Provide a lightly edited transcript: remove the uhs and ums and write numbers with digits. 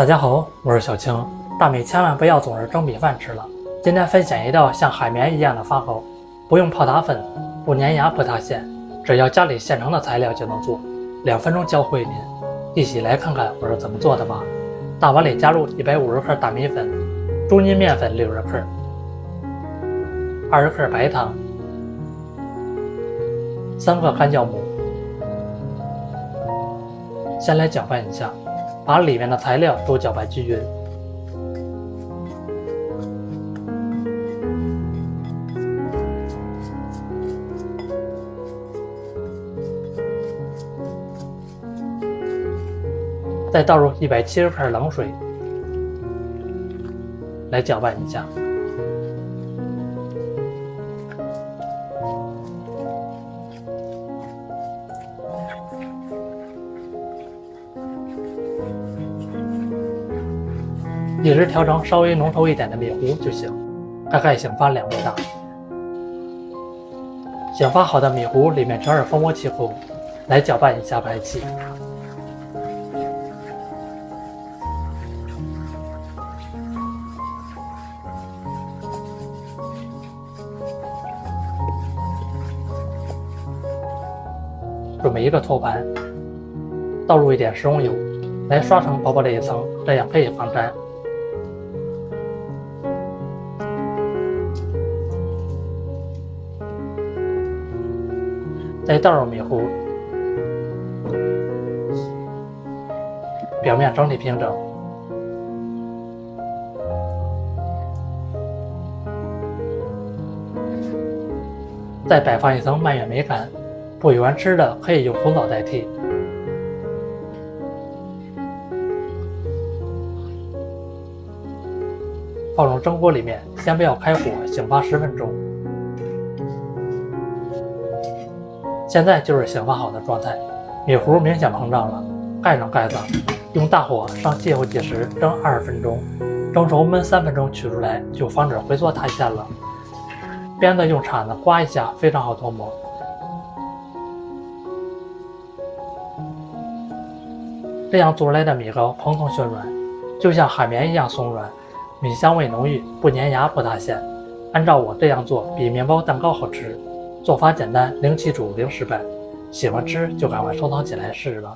大家好，我是小青。大米千万不要总是蒸米饭吃了。今天分享一道像海绵一样的发糕，不用泡打粉，不粘牙不塌陷，只要家里现成的材料就能做，2分钟教会您。一起来看看我是怎么做的吧。大碗里加入150克大米粉，中筋面粉60克，20克白糖，3克干酵母。先来搅拌一下，把里面的材料都搅拌均匀。再倒入170克冷水，来搅拌一下。一直调成稍微浓稠一点的米糊就行，大概醒发2倍大。醒发好的米糊里面全是蜂窝气孔，来搅拌一下排气。准备一个托盘，倒入一点食用油，来刷成薄薄的一层，这样可以防粘。再倒入米糊，表面整体平整。再摆放一层蔓越莓干，不喜欢吃的可以用红枣代替。放入蒸锅里面，先不要开火，醒发10分钟。现在就是醒发好的状态，米糊明显膨胀了，盖上盖子，用大火上气候计时蒸20分钟，蒸熟焖3分钟取出来，就防止回缩塌陷了。边子用铲子刮一下，非常好脱模。这样做出来的米糕蓬松暄软，就像海绵一样松软，米香味浓郁，不粘牙不塌陷。按照我这样做，比面包蛋糕好吃。做法简单，零基础零失败，喜欢吃就赶快收藏起来试试吧。